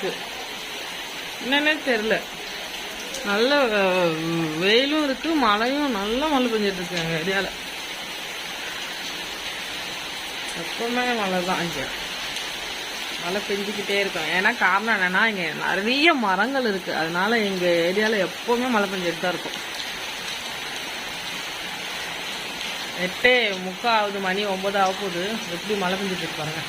இருக்கு, என்னன்னே தெரியல. நல்ல வெயிலும் இருக்கு, மழையும் நல்ல மழை பெஞ்சிட்டு இருக்கு எங்கள் ஏரியாவில். எப்பவுமே மழை தான் இங்கே, மழை பெஞ்சிக்கிட்டே இருக்கும். ஏன்னா காரணம் என்னன்னா இங்கே நிறைய மரங்கள் இருக்கு, அதனால எங்கள் ஏரியாவில் எப்பவுமே மழை பெஞ்சிட்டு தான் இருக்கும். 8:45 மணி 9 ஆக போகுது, எப்படி மழை பெஞ்சிட்டு இருப்பாங்க.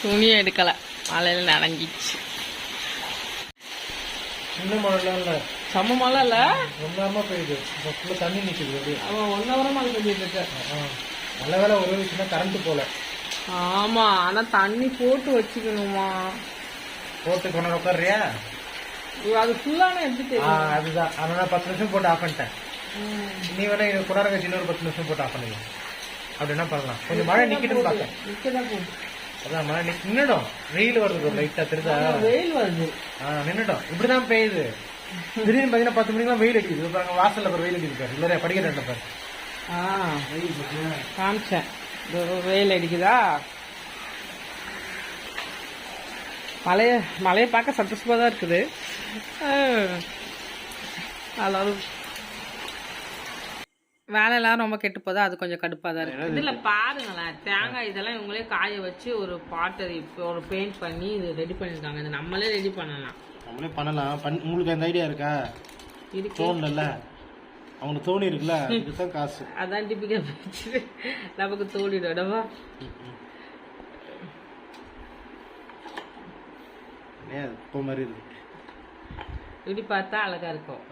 துணியை எடுக்கலை, மழையில் நனைஞ்சிச்சு. இன்னும் மழைலாம் இல்லை, செம்ம மழை இல்லை, ரொம்ப நேரமாக பெய்யுது. ஃபுல்லாக தண்ணி நிற்குது. அவன் 1 ஹவராக மழை பெஞ்சிட்டு இருக்க. நல்ல வேலை ஒரு விஷயம் கரண்ட்டு போகல. ஆமா, ஆனா தண்ணி போட்டு வச்சுக்கணுமா? போட்டு கொண்டு உட்காரியா? அது ஃபுல்லான எப்படி தெரியும்? அதுதான், அதனால 10 நிமிஷம் போட்டு ஆஃப் பண்ணிட்டேன். நீ வேணா இது குடார கட்சியில் ஒரு 10 நிமிஷம் போட்டு ஆஃப் பண்ணிடலாம். அப்படின்னா பண்ணலாம். கொஞ்சம் மழை நிக்கட்டும் பார்த்தேன். நிக்கதான் போகுது. அதான் மழை நின்னுடும். வெயில் வருது ஒரு லைட்டா தெரியுதா? வெயில் வருது. நின்னுடும். இப்படிதான் பெய்யுது. திடீர்னு பாத்தீங்கன்னா 10 மணிக்கெல்லாம் வெயில் அடிக்குது. பாருங்க வாசல்ல ஒரு வெயில் அடிக்கிறாரு. இல்லையா படிக்கிற பாரு. காமிச்சேன், வெயில் அடிக்குதா? மழையை பார்க்க சந்தோஷமா தான் இருக்குது. அதாவது வேலையெல்லாம் ரொம்ப கெட்டு போதா, அது கொஞ்சம் கடுப்பாக தான் இருக்குது. இதில் பாருங்களேன், தேங்காய் இதெல்லாம் இவங்களே காய வச்சு ஒரு பாட்டை இப்போ ஒரு பெயிண்ட் பண்ணி இது ரெடி பண்ணியிருக்காங்க. இது நம்மளே ரெடி பண்ணலாம். நம்மளே பண்ணலாம். உங்களுக்கு அந்த ஐடியா இருக்கா? தோணல, அவனுக்கு தோணி இருக்குல்ல, இதுதான் காசு. அதான் டிப்பிக்கல் போச்சு, நமக்கு தோணிடும் இடமா. இப்போ மாதிரி இருக்கு, இப்படி பார்த்தா அழகா இருக்கும்.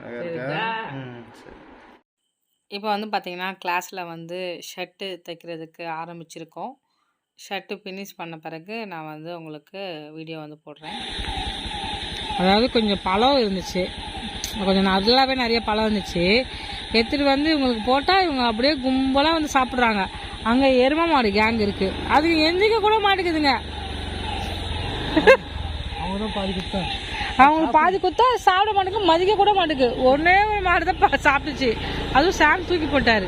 இப்போ வந்து பார்த்தீங்கன்னா கிளாஸில் வந்து ஷர்ட்டு தைக்கிறதுக்கு ஆரம்பிச்சிருக்கோம். ஷர்ட்டு ஃபினிஷ் பண்ண பிறகு நான் வந்து உங்களுக்கு வீடியோ வந்து போடுறேன். அதாவது கொஞ்சம் பழம் இருந்துச்சு, கொஞ்சம் நல்லாவே நிறைய பழம் இருந்துச்சு. எடுத்துகிட்டு வந்து இவங்களுக்கு போட்டால் இவங்க அப்படியே கும்பலாக வந்து சாப்பிட்றாங்க. அங்கே எருமை மாடு கேங் இருக்குது, அது எந்திரிக்க கூட மாட்டேங்குதுங்க. அவங்களுக்கு பாதி குத்தா சாப்பிட மாட்டேங்குது, மதிக்க கூட மாட்டேங்குது. ஒன்னே மாடு தான் சாப்பிட்டுச்சு, அதுவும் சாம் தூக்கி போட்டாரு.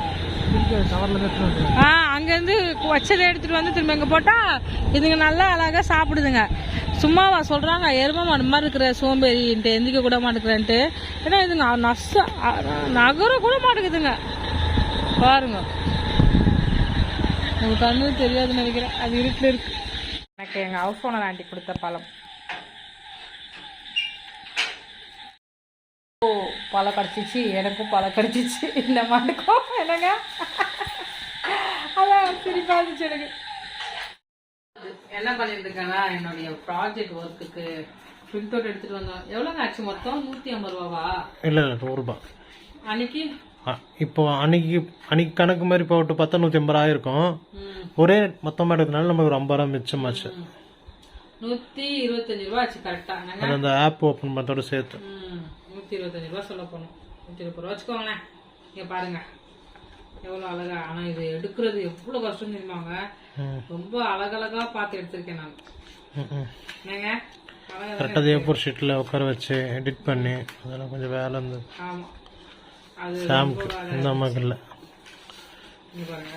அங்கேருந்து வச்சதை எடுத்துகிட்டு வந்து திரும்ப எங்கே போட்டால் இதுங்க நல்லா அழகாக சாப்பிடுதுங்க. சும்மாவா சொல்கிறாங்க, எருமை மாடு மாதிரி இருக்கிற சோம்பேறின்ட்டு எந்திரிக்க கூட மாட்டேங்கிறேன்ட்டு. ஏன்னா இதுங்க நகர கூட மாட்டேங்குதுங்க. பாருங்க, உங்களுக்கு கண்ணு தெரியாதுன்னு நினைக்கிறேன், அது இருட்டில் இருக்கு. எனக்கு எங்கள் ஹவுஸ் ஓனர் ஆண்டி கொடுத்த பழம். பழம் கடிச்சிச்சு, எனக்கும் பழம் கடிச்சிச்சு, இந்த மாட்டுக்கும். என்னங்க அதான் சிரிப்பா இருந்துச்சு எனக்கு. என்ன பண்ணிட்டு இருக்கேன்னா, என்னுடைய ப்ராஜெக்ட் ஒர்க்குக்கு பிரிண்ட் அவுட் எடுத்துட்டு வந்தோம். எவ்வளோங்க ஆச்சு மொத்தம்? 150 ரூபாவா? இல்லை 100 ரூபாய். அன்னைக்கு இப்போ அன்னைக்கு கணக்கு மாதிரி போட்டு பார்த்தா 150 ஆயிருக்கும். ஒரே மொத்தமாக எடுக்கிறதுனால நமக்கு ஒரு 50 ரூபா மிச்சமாச்சு. 125 ரூபா ஆச்சு கரெக்டா. அந்த ஆப் ஓப்பன் பண்ணதோட சேர்த்து 125 ரூபா சொல்ல போனோம். 120 ரூபா வச்சுக்கோங்களேன். இங்க பாருங்க எவ்வளவு அழகா. ஆனா இது எடுக்கிறது எவ்வளவு கஷ்டம் தெரியுமாங்க. ரொம்ப அழகழகா பார்த்து எடுத்திருக்கேன் நான். என்னங்க கரெக்டாக ஏ4 ஷீட்டில் உட்கார வச்சு எடிட் பண்ணி அதெல்லாம் கொஞ்சம் வேலை இருந்தது. ஆமா, அது சாம்க்கு இந்த அம்மாக்கு இல்லை. இங்க பாருங்க,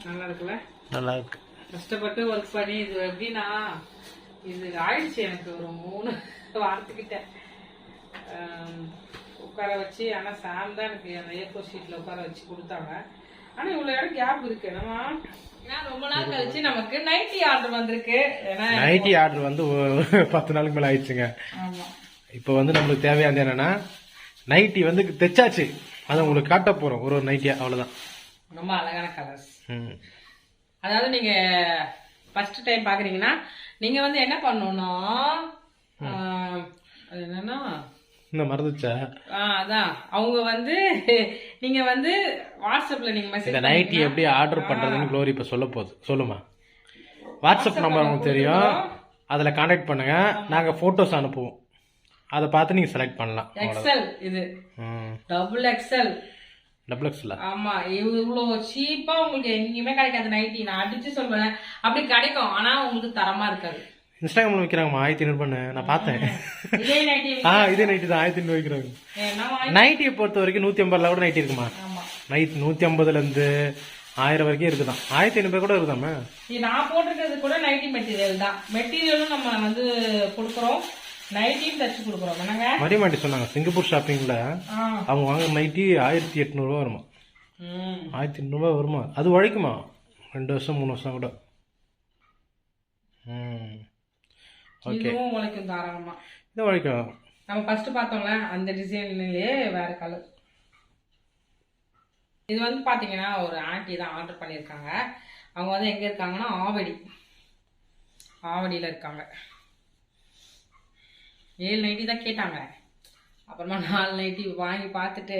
நல்லா இருக்குல்ல? நல்லா இருக்கு. கஷ்டப்பட்டு ஒர்க் பண்ணி இது எப்படின்னா, இது ஆயிடுச்சு எனக்கு ஒரு 3 வாரத்துக்கிட்ட உட்கார வச்சு. ஆனா சாம் தான் எனக்கு அந்த ஏ4 ஷீட்ல உட்கார வச்சு கொடுத்தாங்க. ஆனா இவ்வளவு இடம் கேப் இருக்கு. ரொம்ப நாள் கழிச்சு நமக்கு நைட்டி ஆர்டர் வந்திருக்கு. நைட்டி ஆர்டர் வந்து 10 நாளுக்கு மேல ஆயிடுச்சுங்க. இப்ப வந்து நம்மளுக்கு தேவையானது என்னன்னா, நைட்டி வந்து தைச்சாச்சு, அதை உங்களுக்கு காட்ட போறோம். ஒரு நைட்டியா, அவ்வளவுதான். ரொம்ப அழகான கலர்ஸ். அதாவது நீங்க ஃபர்ஸ்ட் டைம் பாக்குறீங்கன்னா நீங்க வந்து என்ன பண்ணணும்னா, அது என்னன்னா மறந்துச்சா, அதான் அவங்க வந்து நீங்க வந்து வாட்ஸ்அப்ல நீங்க மெசேஜ் இந்த நைட்டி எப்படி ஆர்டர் பண்றதுன்னு க்ளோரி இப்ப சொல்ல போகுது. சொல்லுமா? வாட்ஸ்அப் நம்பர் உங்களுக்கு தெரியும், அதுல கான்டாக்ட் பண்ணுங்க. நாங்க போட்டோஸ் அனுப்புவோம், அதை பார்த்து நீங்க செலக்ட் பண்ணலாம். எக்ஸல் இது டபுள் எக்ஸல். ஆமா, இவ்வளவு சீப்பா உங்களுக்கு எங்கேயுமே கிடைக்காது நைட்டி. நான் அடிச்சு சொல்றேன், அப்படி கிடைக்கும், ஆனா உங்களுக்கு தரமா இருக்காது. இன்ஸ்டாகிராமில் விற்கிறாங்கம்மா 1500 நான் பார்த்தேன். இதே நைட்டி இதே நைட்டி தான் 1500 விற்கிறாங்க. நைட்டியை பொறுத்த வரைக்கும் 150 கூட நைட்டி இருக்குமா? நைட் 150லேருந்து 1000 வரைக்கும் இருக்குதான். 1500 கூட இருக்குதாம்மா. நான் போட்டிருக்கிறது கூட நைட்டி மெட்டீரியல் தான். மெட்டீரியலும் நம்ம வந்து கொடுக்குறோம், நைட்டியும் தச்சு கொடுக்குறோம். என்னங்க மரியமாட்டி சொன்னாங்க சிங்கப்பூர் ஷாப்பிங்ல அவங்க வாங்குற நைட்டி 1800 வருமா? 1800 வருமா? அது உழைக்குமா 2 வருஷம் 3 வருஷம் கூட? இதுவும் உழைக்கும் தாராளமா. இது உழைக்கும். நம்ம ஃபர்ஸ்ட் பார்த்தோம்ல அந்த டிசைன்லயே வேற கலர். இது வந்து பாத்தீங்கன்னா ஒரு ஆண்டி தான் ஆர்டர் பண்ணியிருக்காங்க. அவங்க வந்து எங்க இருக்காங்கன்னா ஆவடியில இருக்காங்க. 7 நைட்டி தான் கேட்டாங்க. அப்புறமா 4 நைட்டி வாங்கி பார்த்துட்டு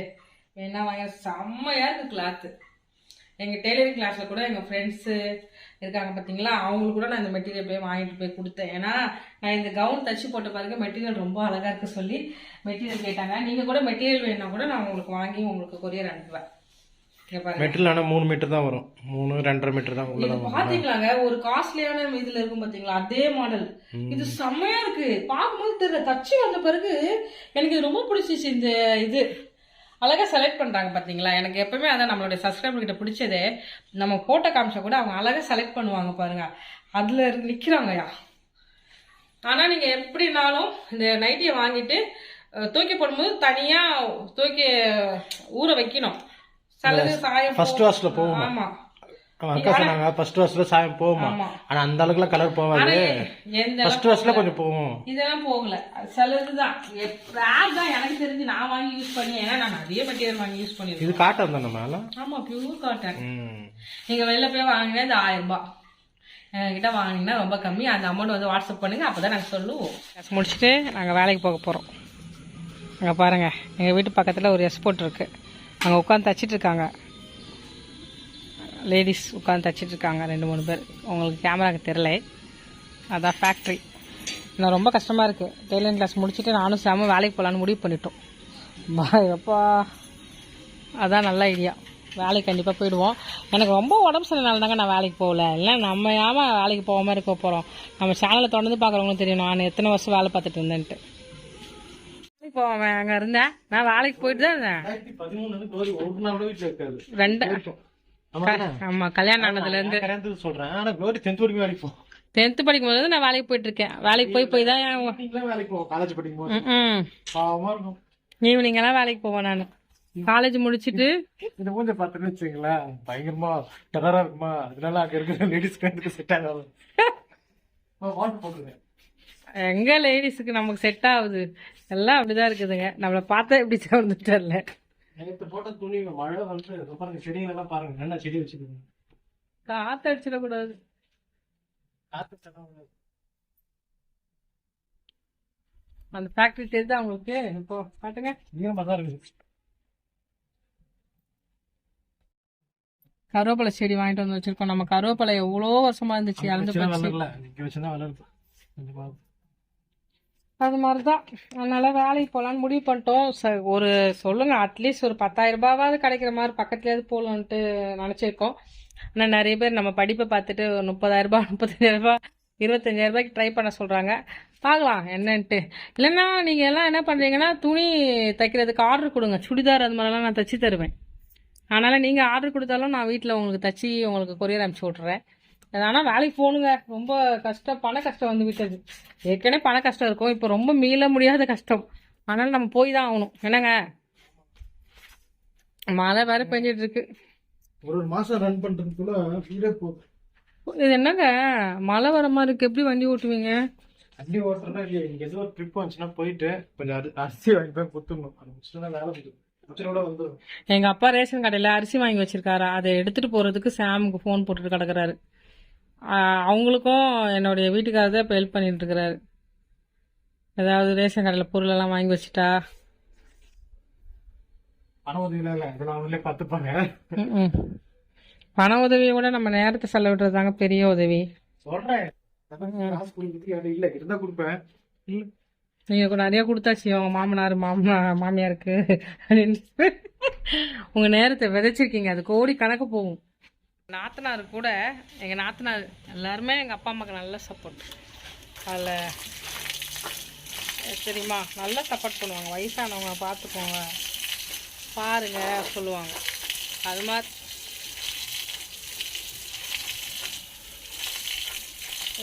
வேணா வாங்க, செம்மையா இருக்கு கிளாத்து. எங்கள் டெய்லரிங் கிளாஸில் கூட எங்கள் ஃப்ரெண்ட்ஸு இருக்காங்க பார்த்தீங்களா, அவங்களுக்கு கூட நான் இந்த மெட்டீரியல் போய் வாங்கிட்டு போய் கொடுத்தேன். ஏன்னா நான் இந்த கவுன் தச்சு போட்ட பிறகு மெட்டீரியல் ரொம்ப அழகாக இருக்கு சொல்லி மெட்டீரியல் கேட்டாங்க. நீங்கள் கூட மெட்டீரியல் வேணும்னா கூட நான் உங்களுக்கு வாங்கி உங்களுக்கு கொரியர் அனுப்புவேன். மெட்டீரியல் ஆனால் 3 மீட்டர் தான் வரும். 3-2.5 மீட்டர் தான் உள்ள. பாத்தீங்களாங்க ஒரு காஸ்ட்லியான இதுல இருக்கும் பாத்தீங்களா, அதே மாடல். இது செம்மையா இருக்கு, பார்க்கும்போது தெரியல. தச்சு வந்த பிறகு எனக்கு இது ரொம்ப பிடிச்சிச்சு. இந்த இது அழகா செலக்ட் பண்றாங்க பாத்தீங்களா. எனக்கு எப்பவுமே அதான் நம்மளுடைய சப்ஸ்கிரைபர் கிட்ட பிடிச்சதே, நம்ம போட்டோ காமிச்சா கூட அவங்க அழகா செலக்ட் பண்ணுவாங்க பாருங்க. அதுல நிக்கிறாங்கயா. ஆனா நீங்க எப்படினாலும் இந்த நைட்டியை வாங்கிட்டு தூக்கி போடும்போது தனியா தூக்கி ஊற வைக்கணும். சலகு சாயம் ஃபர்ஸ்ட் வாஷ்ல போகும். ஆமா, அக்கா சொன்னாங்க ஃபர்ஸ்ட் வாஷ்ல சாயம் போகுமா? ஆனா அந்த அளவுக்குலாம் கலர் போகாது. ஃபர்ஸ்ட் வாஷ்ல கொஞ்சம் போகும். இதெல்லாம் போகல, சலகுதான். ரேர் தான் எனக்கு தெரிஞ்சு நான் வாங்கி யூஸ் பண்ணி. ஏன்னா நான் நிறைய மெட்டீரியல் வாங்கி யூஸ் பண்ணிருக்கேன். இது காட்டன் தானே மேல? ஆமா, பியூர் காட்டன். நீங்க வெளில போய் வாங்கினா இது 1000 ரூபாய். எங்ககிட்ட வாங்கினீங்கன்னா ரொம்ப கம்மி. அந்த அமௌண்ட் வந்து வாட்ஸ்அப் பண்ணுங்க, அப்பதான் நாங்கள் சொல்லுவோம். முடிச்சுட்டு நாங்கள் வேலைக்கு போக போகிறோம். அங்கே பாருங்கள், எங்கள் வீட்டு பக்கத்தில் ஒரு எஸ்போர்ட் இருக்குது. அங்கே உட்காந்து தச்சிட்டு இருக்காங்க. லேடிஸ் உட்காந்து தச்சிட்டு இருக்காங்க 2-3 பேர். உங்களுக்கு கேமராக்கு தெரில, அதான் ஃபேக்ட்ரி. நான் ரொம்ப கஷ்டமாக இருக்குது. டெய்லரிங் கிளாஸ் முடிச்சுட்டு நானும் சாம வேலைக்கு போகலான்னு முடிவு பண்ணிட்டோம். எப்பா அதான் நல்ல ஐடியா. வேலைக்கு கண்டிப்பாக போயிடுவோம். எனக்கு ரொம்ப உடம்பு சரியில்லைனால தாங்க நான் வேலைக்கு போகல. இல்லை நம்ம ஏமா வேலைக்கு போகாமல் இருக்க போகிறோம். நம்ம சேனலை தொடர்ந்து பார்க்குறவங்களும் தெரியும் நான் எத்தனை வருஷம் வேலை பார்த்துட்டு இருந்தேன்ட்டு. போவேன் அங்கே இருந்தேன். நான் வேலைக்கு போயிட்டு தான் இருந்தேன். 2 ஆமா, கல்யாணம் ஆனதுலேருந்து சொல்கிறேன். ஆனால் க்ளோரி 10th வரைக்கும் வேலைக்கு போகும். 10th படிக்கும் போது நான் வேலைக்கு போயிட்டு இருக்கேன். வேலைக்கு போய் தான் வேலைக்கு போவோம். காலேஜ் படிக்கும் போது ஈவினிங் எல்லாம் வேலைக்கு போவேன். நான் காலேஜ் முடிச்சுட்டு இந்த மூஞ்ச பார்த்துன்னு வச்சுங்களேன், பயங்கரமா டெரரா இருக்குமா. அதனால அங்க இருக்கிற லேடிஸ்க்கு செட் ஆகாது. எங்க லேடிஸுக்கு நமக்கு செட் ஆகுது. எல்லாம் அப்படிதான் இருக்குதுங்க. நம்மளை பார்த்தா எப்படி சேர்ந்துட்டல. நேற்று போட்ட துணி மழை வந்து பாருங்க, செடிகள் எல்லாம் பாருங்க, நல்லா செடி வச்சுக்கோங்க. காத்து அடிச்சிடக்கூடாது. அந்த ஃபேக்டரி தெரியுது அவங்களுக்கு. இப்போ காட்டுங்க, ஈரமா தான் இருக்குது. கருவேப்பிலை செடி வாங்கிட்டு வந்து வச்சிருக்கோம். நம்ம கருவேப்பிலை எவ்வளோ வருஷமா இருந்துச்சு, இறந்து போச்சு. அது மாதிரிதான். அதனால வேலைக்கு போகலான்னு முடிவு பண்ணிட்டோம். ஒரு சொல்லுங்க, அட்லீஸ்ட் ஒரு 10,000 ரூபாவாவது கிடைக்கிற மாதிரி பக்கத்துலேயாவது போகலான்ட்டு நினச்சிருக்கோம். ஆனால் நிறைய பேர் நம்ம படிப்பை பார்த்துட்டு 30,000 ரூபாய் 35,000 ரூபாய் 25,000 ரூபாய்க்கு ட்ரை பண்ண சொல்கிறாங்க. பார்க்கலாம் என்னன்ட்டு. இல்லைன்னா நீங்கள் எல்லாம் என்ன பண்ணுறீங்கன்னா, துணி தைக்கிறதுக்கு ஆர்டர் கொடுங்க. சுடிதார் அது மாதிரிலாம் நான் தைச்சி தருவேன். அதனால் நீங்கள் ஆர்டர் கொடுத்தாலும் நான் வீட்டில் உங்களுக்கு தைச்சி உங்களுக்கு கொரியர் அனுப்பிச்சி விட்றேன். ஆனால் வேலைக்கு போகணுங்க. ரொம்ப கஷ்டம், பண கஷ்டம் வந்து விட்டது. ஏற்கனவே பண கஷ்டம் இருக்கும், இப்போ ரொம்ப மீள முடியாத கஷ்டம். அதனால் நம்ம போய் தான் ஆகணும். என்னங்க, மழை வேறு பெஞ்சிட்டு இருக்கு. ஒரு மாதம் ரன் பண்ணுறதுக்குள்ள வீடே போகுது. இது என்னங்க மழை வர மாதிரி இருக்கு, எப்படி வண்டி ஓட்டுவீங்க? வண்டி ஓட்டுறதா இல்லையா? இங்கே ஏதோ ஒரு ட்ரிப் வந்துச்சுன்னா போயிட்டு கொஞ்சம் அரிசி வாங்கி போய் கொடுத்துடணும். அது முடிச்சுட்டு வேலை முடியும். எங்க அப்பா ரேஷன் கடையில் அரிசி வாங்கி வச்சிருக்காரு. அதை எடுத்துட்டு போறதுக்கு சாமுக்கு ஃபோன் போட்டுட்டு கிடக்குறாரு. அவங்களுக்கும் என்னுடைய வீட்டுக்காரர் தான் இப்போ ஹெல்ப் பண்ணிட்டு இருக்கிறாரு. ஏதாவது ரேஷன் கடையில் பொருள் எல்லாம் வாங்கி வச்சுட்டா பண உதவி பார்த்துப்பாங்க. பண உதவியை விட நம்ம நேரத்தை செலவிடுறதாங்க பெரிய உதவி. சொல்றேன், இல்ல இருந்தா கொடுப்பேன். நீங்க நிறைய கொடுத்தாச்சு உங்க மாமியாருக்கு அப்படின்னு. உங்க நேரத்தை விதைச்சிருக்கீங்க, அது கோடி கணக்கு போகும். நாத்தனார் கூட, எங்க நாத்தனார் எல்லாருமே எங்க அப்பா அம்மாக்கு நல்ல சப்போர்ட். அதில் சரிம்மா நல்லா சப்போர்ட் பண்ணுவாங்க. வயசானவங்க பார்த்துக்கோங்க பாருங்க சொல்லுவாங்க. அது மாதிரி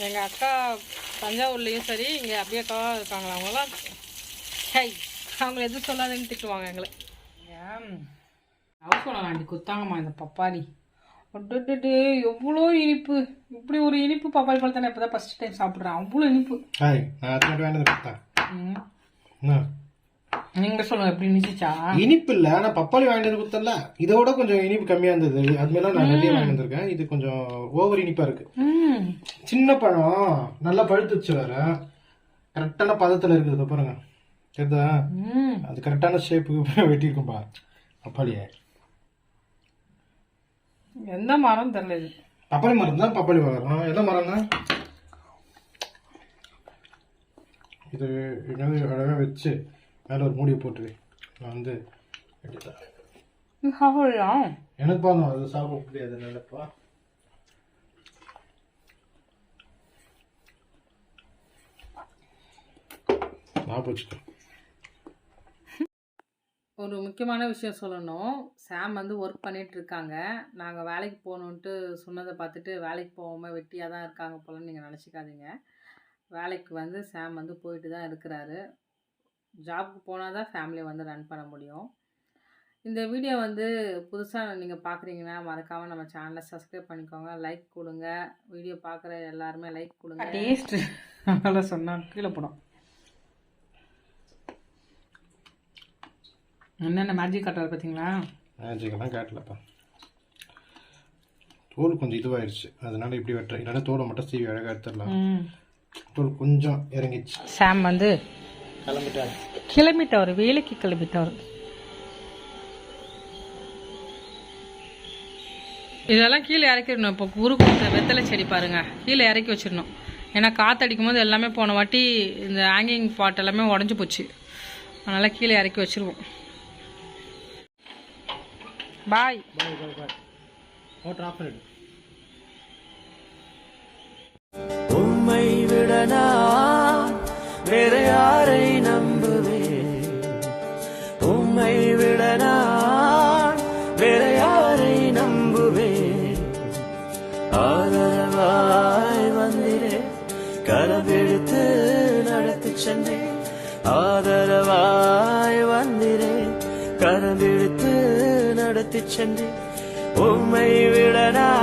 எங்கள் அக்கா தஞ்சாவூர்லேயும் சரி, இங்கே அப்படியே அக்காவாக இருக்காங்களா அவங்களாம், அவங்கள எதுவும் சொல்லாதுன்னு திட்டுவாங்க எங்களை. அவசரம் குத்தாங்கம்மா இந்த பப்பாளி. ஒட்டு எவ்வளோ இனிப்பு. இப்படி ஒரு இனிப்பு பப்பாளி பழத்தை நான் இப்போ தான் ஃபஸ்ட் டைம் சாப்பிட்றேன். அவ்வளோ இனிப்பு. நீங்க சொல்லுங்க எப்படி இருந்துச்சா? இனிப்பு இல்ல, ஆனா பப்பாளி வாங்கிட்டு கொடுத்தல இதோட கொஞ்சம் இனிப்பு கம்மியா இருந்தது. அது மேல நான் நிறைய வாங்கி வந்திருக்கேன். இது கொஞ்சம் ஓவர் இனிப்பா இருக்கு. சின்ன பழம் நல்லா பழுத்துச்சு வேற, கரெக்டான பதத்துல இருக்குது பாருங்க. தெரியுதா? அது கரெக்டான ஷேப்புக்கு வெட்டி இருக்கும்பா பப்பாளிய. எந்த மரம் தெரியல. இது பப்பாளி மரம் தான். பப்பாளி மரம் எந்த மரம்னா இது என்னது அழகா வச்சு மேல ஒரு மூடியை போட்டு நான் வந்து எனக்கு பாருங்க அது சாப்பிட முடியாது. நல்லப்பா நான் போச்சுக்கோ. ஒரு முக்கியமான விஷயம் சொல்லணும். சாம் வந்து ஒர்க் பண்ணிட்டு இருக்காங்க. நாங்கள் வேலைக்கு போகணுன்ட்டு சொன்னதை பார்த்துட்டு வேலைக்கு போகாமல் வெட்டியாக தான் இருக்காங்க போலன்னு நீங்கள் நினச்சிக்காதீங்க. வேலைக்கு வந்து சாம் வந்து போயிட்டு தான் இருக்கிறாரு. ஜாபுக்கு போனால் தான் ஃபேமிலியை வந்து ரன் பண்ண முடியும். இந்த வீடியோ வந்து புதுசாக நீங்கள் பார்க்குறீங்கன்னா மறக்காமல் நம்ம சேனலை சப்ஸ்கிரைப் பண்ணிக்கோங்க, லைக் கொடுங்க. வீடியோ பார்க்குற எல்லாருமே லைக் கொடுங்க. டேஸ்ட்டு நல்லா சொன்னால் கீழே போடும். என்னென்ன மேஜிக் காட்டுறாரு பார்த்தீங்களா? மேஜிக்கெல்லாம் காட்டலப்பா. தோல் கொஞ்சம் இதுவாயிருச்சு, அதனால இப்படி வெட்டுறேன். இல்லைன்னா தோலை மட்டும் சீவி அழகாக எடுத்துடலாம். தோல் கொஞ்சம் இறங்கிச்சு. சாம் வந்து கிளம்பிட்டவர், வேலைக்கு கிளம்பிட்டவர். இதெல்லாம் கீழே இறக்கிடணும். இப்போ குரு கொடுத்த வெத்தலை செடி பாருங்க, கீழே இறக்கி வச்சிடணும். ஏன்னா காற்றடிக்கும் போது எல்லாமே போன வாட்டி இந்த ஹேங்கிங் பாட் எல்லாமே உடஞ்சி போச்சு. அதனால் கீழே இறக்கி வச்சிருவோம். பாய். உம்மை விட நான் வேற யாரை நம்புவேன்? உம்மை விட நான் வேற யாரை நம்புவேன்? ஆதரவாய் வந்திரே, கரவெடுத்து நடத்தி சென்றேன். ஆதரவாய் வந்திரே, கரவெடுத்து நடத்தி சென்றேன். உம்மை விட நான்